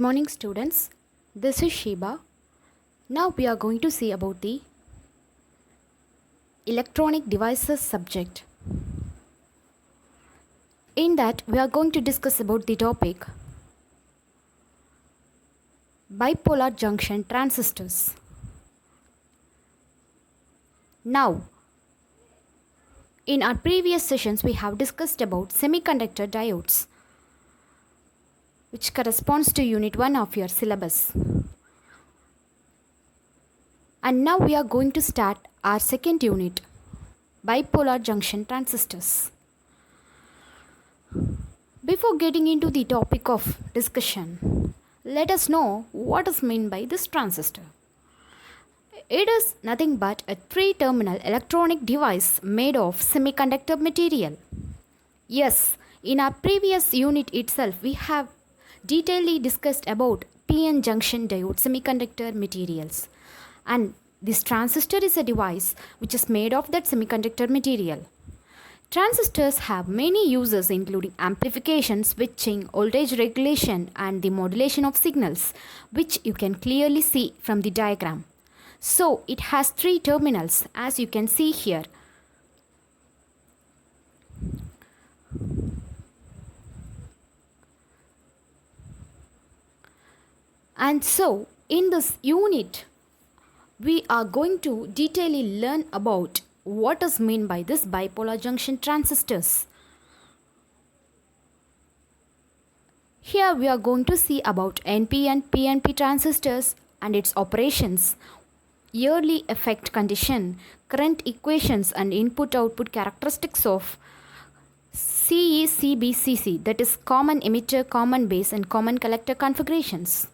morning, students. This is Sheba. Now we are going to see about the electronic devices subject. In that, we are going to discuss about the topic bipolar junction transistors. Now, in our previous sessions, we have discussed about semiconductor diodes, which corresponds to Unit 1 of your syllabus. And now we are going to start our second unit, bipolar junction transistors. Before getting into the topic of discussion, let us know what is meant by this transistor. It is nothing but a three-terminal electronic device made of semiconductor material. Yes, in our previous unit itself, we have detailedly discussed about PN junction diode semiconductor materials. And this transistor is a device which is made of that semiconductor material. Transistors have many uses including amplification, switching, voltage regulation and the modulation of signals, which you can clearly see from the diagram. So it has three terminals as you can see here. And so in this unit, we are going to detailedly learn about what is meant by this bipolar junction transistors. Here we are going to see about NP and PNP transistors and its operations, yearly effect condition, current equations and input-output characteristics of CECBCC, that is common emitter, common base and common collector configurations.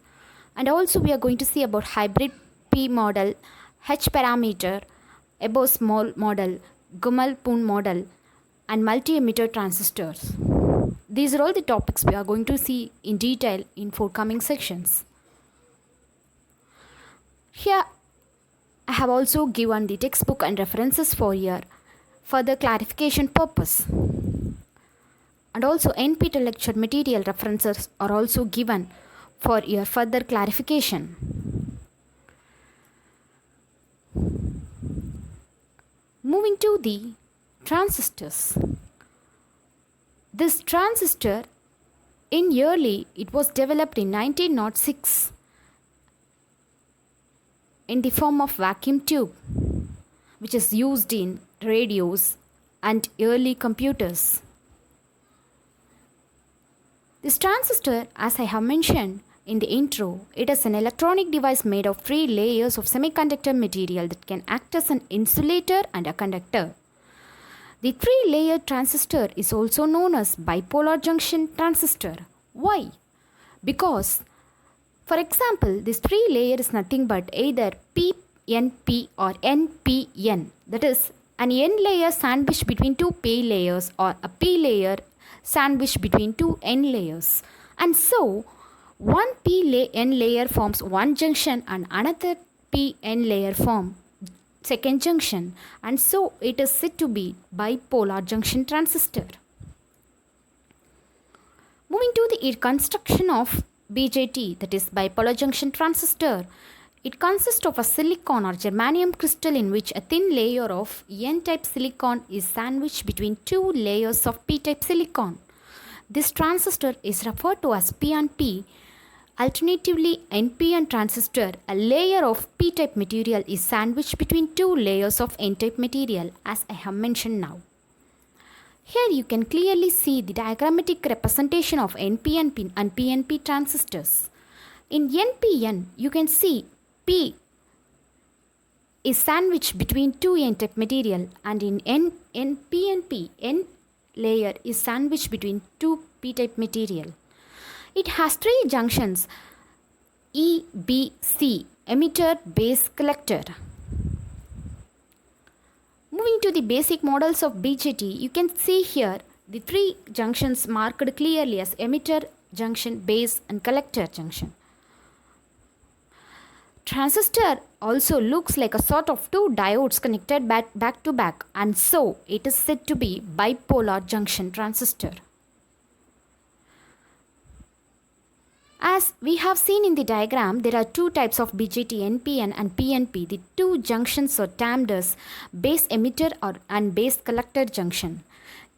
And also we are going to see about hybrid P model, H parameter, Ebos model, Gummel-Poon model and multi-emitter transistors. These are all the topics we are going to see in detail in forthcoming sections. Here I have also given the textbook and references for your further clarification purpose. And also NPTEL lecture material references are also given for your further clarification. Moving to the transistors. This transistor in yearly, it was developed in 1906 in the form of vacuum tube, which is used in radios and early computers. This transistor, as I have mentioned in the intro, it is an electronic device made of three layers of semiconductor material that can act as an insulator and a conductor. The three-layer transistor is also known as bipolar junction transistor. Why? Because, for example, this three-layer is nothing but either PNP or NPN. That is, an N layer sandwiched between two P layers or a P layer sandwiched between two N layers. And so, one N layer forms one junction and another PN layer forms second junction, and so it is said to be bipolar junction transistor. Moving to the construction of BJT, that is bipolar junction transistor, it consists of a silicon or germanium crystal in which a thin layer of N-type silicon is sandwiched between two layers of P-type silicon. This transistor is referred to as PNP. Alternatively, NPN transistor, a layer of P-type material is sandwiched between two layers of N-type material, as I have mentioned now. Here you can clearly see the diagrammatic representation of NPN and PNP transistors. In NPN, you can see P is sandwiched between two N-type material, and in PNP, N layer is sandwiched between two P-type material. It has three junctions, E, B, C, emitter, base, collector. Moving to the basic models of BJT, you can see here the three junctions marked clearly as emitter junction, base and collector junction. Transistor also looks like a sort of two diodes connected back to back, and so it is said to be bipolar junction transistor. As we have seen in the diagram, there are two types of BJT, NPN and PNP. The two junctions are termed as base emitter and base collector junction.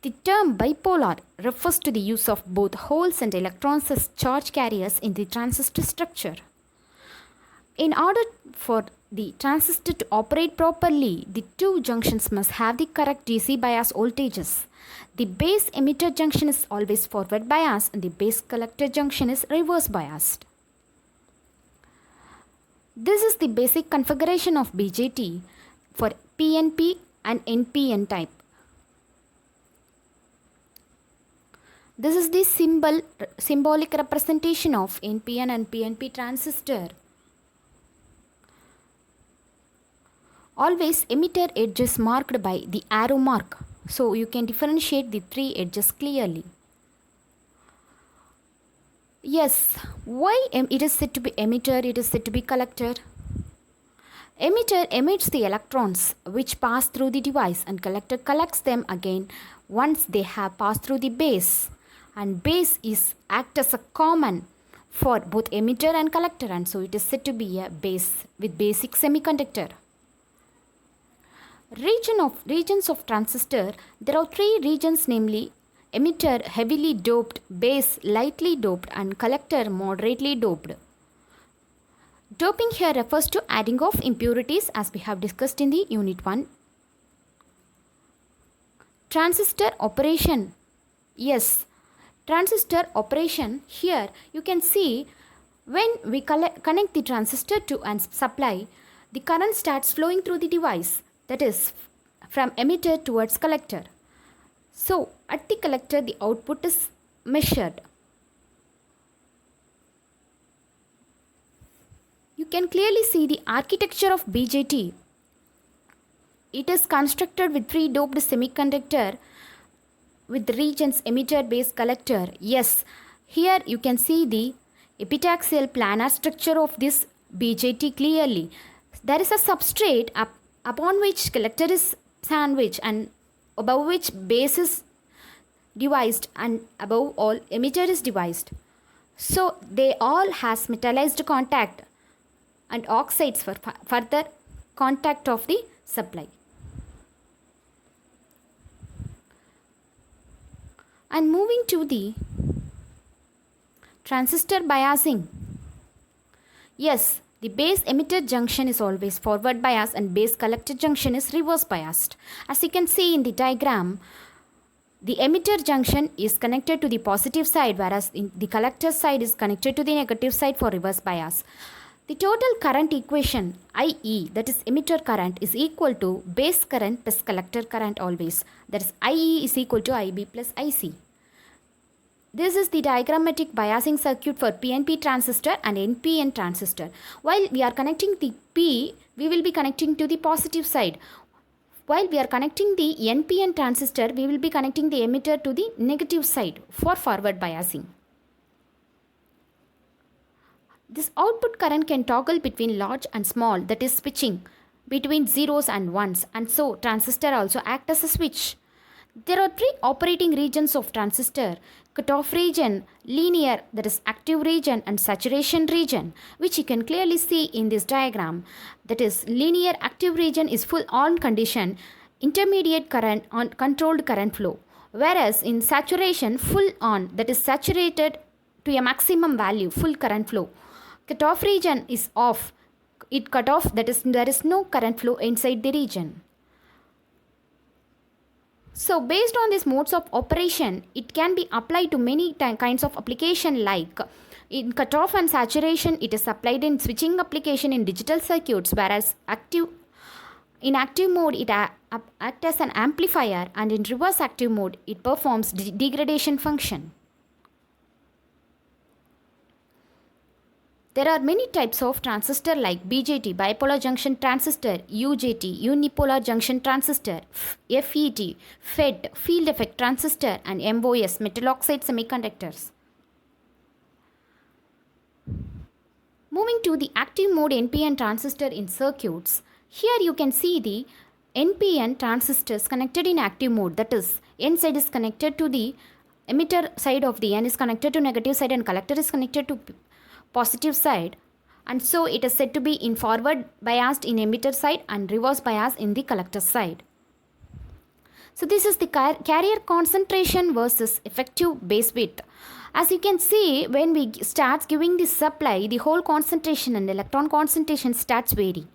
The term bipolar refers to the use of both holes and electrons as charge carriers in the transistor structure. In order for the transistor to operate properly, the two junctions must have the correct DC bias voltages. The base emitter junction is always forward biased and the base collector junction is reverse biased. This is the basic configuration of BJT for PNP and NPN type. This is the symbolic representation of NPN and PNP transistor. Always emitter edge is marked by the arrow mark, so you can differentiate the three edges clearly. Yes, why it is said to be emitter, it is said to be collector? Emitter emits the electrons which pass through the device and collector collects them again once they have passed through the base. And base is act as a common for both emitter and collector, and so it is said to be a base with basic semiconductor. Regions of transistor, there are three regions, namely emitter heavily doped, base lightly doped and collector moderately doped. Doping here refers to adding of impurities as we have discussed in the unit 1. Transistor operation. Yes, transistor operation, here you can see when we connect the transistor to a supply, the current starts flowing through the device, that is from emitter towards collector. So at the collector the output is measured. You can clearly see the architecture of BJT. It is constructed with three doped semiconductor with regions emitter, base, collector. Yes, here you can see the epitaxial planar structure of this BJT clearly. There is a substrate upon which collector is sandwiched and above which base is devised and above all emitter is devised. So they all has metallized contact and oxides for further contact of the supply. And moving to the transistor biasing. Yes, the base emitter junction is always forward biased and base collector junction is reverse biased. As you can see in the diagram, the emitter junction is connected to the positive side, whereas the collector side is connected to the negative side for reverse bias. The total current equation IE, that is emitter current, is equal to base current plus collector current always. That is IE is equal to IB plus IC. This is the diagrammatic biasing circuit for PNP transistor and NPN transistor. While we are connecting the P, we will be connecting to the positive side. While we are connecting the NPN transistor, we will be connecting the emitter to the negative side for forward biasing. This output current can toggle between large and small, that is switching between zeros and ones, and so transistor also act as a switch. There are three operating regions of transistor: cutoff region, linear, that is active region, and saturation region, which you can clearly see in this diagram. That is, linear active region is full on condition, intermediate current on controlled current flow, whereas in saturation full on, that is saturated to a maximum value, full current flow. Cutoff region is off, it cut off, that is there is no current flow inside the region. So based on these modes of operation, it can be applied to many kinds of application, like in cutoff and saturation it is applied in switching application in digital circuits, whereas in active mode it acts as an amplifier, and in reverse active mode it performs degradation function. There are many types of transistor like BJT, bipolar junction transistor, UJT, unipolar junction transistor, FET, FET, field effect transistor, and MOS, metal oxide semiconductors. Moving to the active mode NPN transistor in circuits, here you can see the NPN transistors connected in active mode, that is, N side is connected to the emitter side of the N is connected to negative side and collector is connected to positive side, and so it is said to be in forward biased in emitter side and reverse bias in the collector side. So this is the carrier concentration versus effective base width. As you can see, when we start giving the supply, the hole concentration and electron concentration starts vary,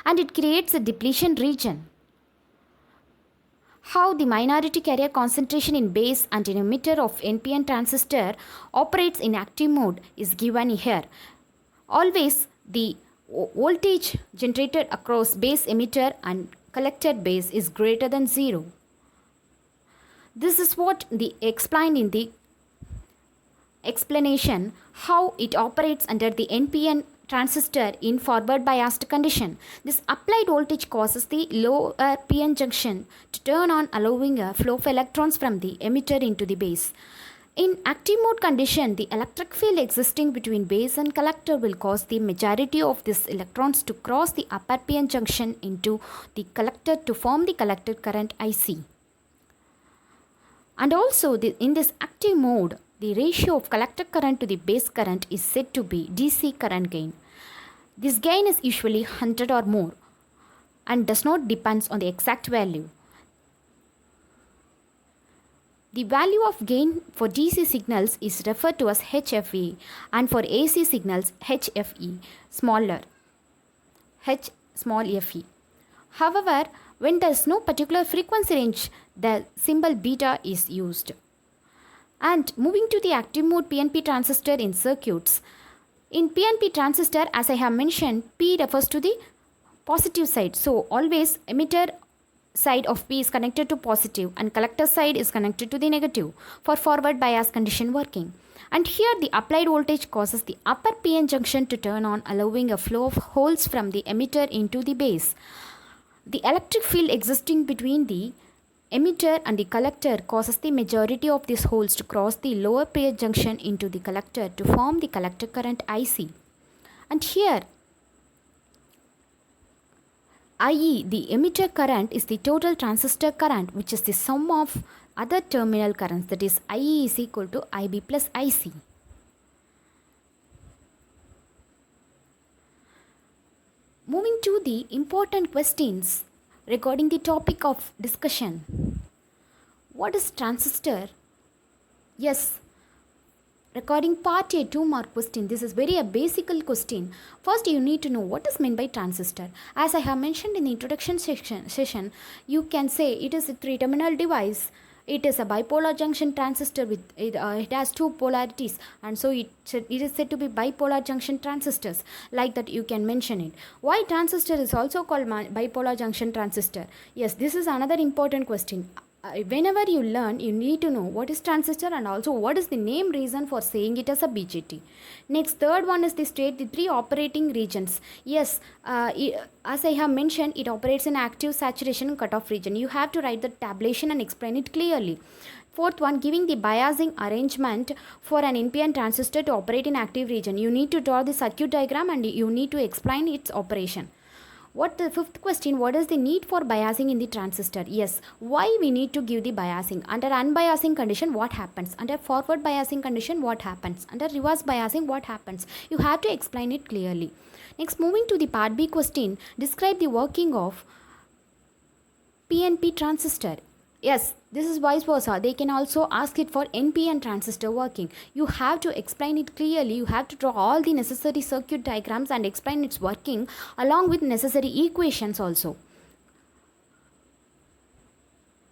and it creates a depletion region. How the minority carrier concentration in base and in emitter of NPN transistor operates in active mode is given here. Always the voltage generated across base emitter and collector base is greater than 0. This is what they explained in the explanation how it operates under the NPN transistor in forward biased condition. This applied voltage causes the lower PN junction to turn on, allowing a flow of electrons from the emitter into the base. In active mode condition, the electric field existing between base and collector will cause the majority of these electrons to cross the upper PN junction into the collector to form the collector current IC. And also in this active mode, the ratio of collector current to the base current is said to be DC current gain. This gain is usually 100 or more and does not depend on the exact value. The value of gain for DC signals is referred to as HFE, and for AC signals HFE, smaller, H small fe. However, when there is no particular frequency range, the symbol beta is used. And moving to the active mode PNP transistor in circuits. In PNP transistor, as I have mentioned, P refers to the positive side. So always emitter side of P is connected to positive and collector side is connected to the negative for forward bias condition working. And here the applied voltage causes the upper PN junction to turn on, allowing a flow of holes from the emitter into the base. The electric field existing between the emitter and the collector causes the majority of these holes to cross the lower PN junction into the collector to form the collector current IC. And here IE, the emitter current, is the total transistor current, which is the sum of other terminal currents, that is IE is equal to IB plus IC. Moving to the important questions regarding the topic of discussion. What is transistor? Yes, regarding part A 2 mark question, this is very a basic question. First you need to know what is meant by transistor. As I have mentioned in the introduction session, you can say it is a three terminal device. It is a bipolar junction transistor with it has two polarities, and so it is said to be bipolar junction transistors. Like that you can mention it. Why transistor is also called bipolar junction transistor? Yes, this is another important question. Whenever you learn, you need to know what is transistor and also what is the name reason for saying it as a BJT. Next, third one is the state the three operating regions. Yes, as I have mentioned, it operates in active, saturation and cutoff region. You have to write the tabulation and explain it clearly. Fourth one, giving the biasing arrangement for an NPN transistor to operate in active region. You need to draw the circuit diagram and you need to explain its operation. What the fifth question, what is the need for biasing in the transistor? Yes, why we need to give the biasing? Under unbiasing condition, what happens? Under forward biasing condition, what happens? Under reverse biasing, what happens? You have to explain it clearly. Next, moving to the part B question, describe the working of PNP transistor. Yes, this is vice versa. They can also ask it for NPN transistor working. You have to explain it clearly. You have to draw all the necessary circuit diagrams and explain its working along with necessary equations also.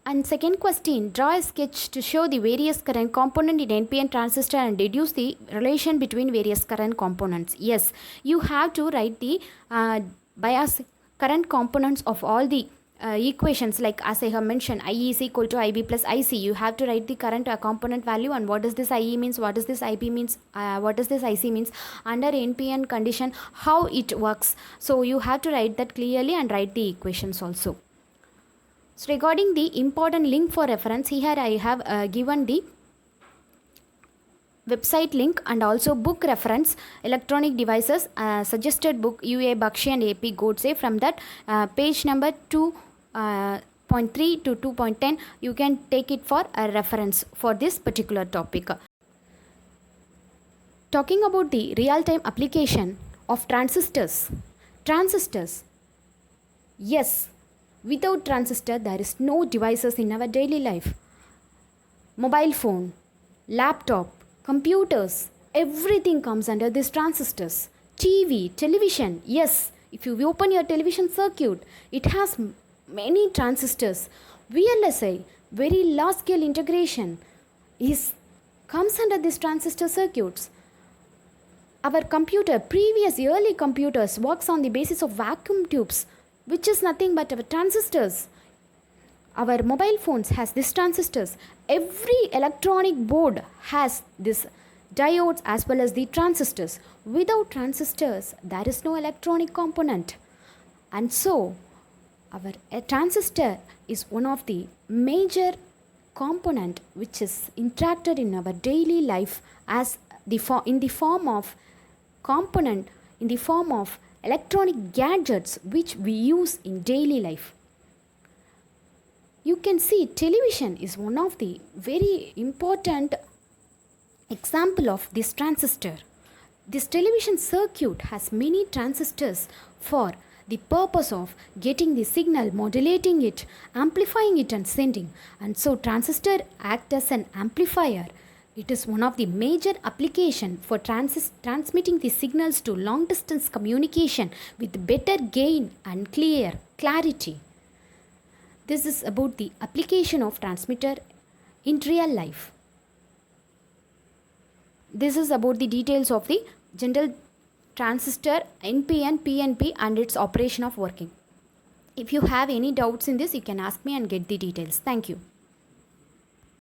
And second question, draw a sketch to show the various current component in NPN transistor and deduce the relation between various current components. Yes, you have to write the bias current components of all the equations, like as I have mentioned, IE is equal to IB plus IC. You have to write the current component value and what does this IE means, what does this IB means, what does this IC means under NPN condition, how it works. So you have to write that clearly and write the equations also. So regarding the important link for reference, here I have given the website link and also book reference, electronic devices, suggested book UA Bakshi and AP Godse. From that page number 2.3 to 2.10, you can take it for a reference for this particular topic. Talking about the real-time application of transistors. Transistors. Yes, without transistor there is no devices in our daily life. Mobile phone, laptop, computers, everything comes under these transistors. TV, television, yes, if you open your television circuit, it has many transistors. VLSI, very large scale integration, is comes under these transistor circuits. Our computer, previous early computers, works on the basis of vacuum tubes, which is nothing but our transistors. Our mobile phones has these transistors. Every electronic board has this diodes as well as the transistors. Without transistors, there is no electronic component. And so, a transistor is one of the major component which is interacted in our daily life as in the form of component, in the form of electronic gadgets which we use in daily life. You can see television is one of the very important example of this transistor. This television circuit has many transistors for the purpose of getting the signal, modulating it, amplifying it and sending. And so transistor act as an amplifier. It is one of the major application for transmitting the signals to long distance communication with better gain and clarity. This is about the application of transmitter in real life. This is about the details of the general transistor NPN, PNP and its operation of working. If you have any doubts in this, you can ask me and get the details. Thank you.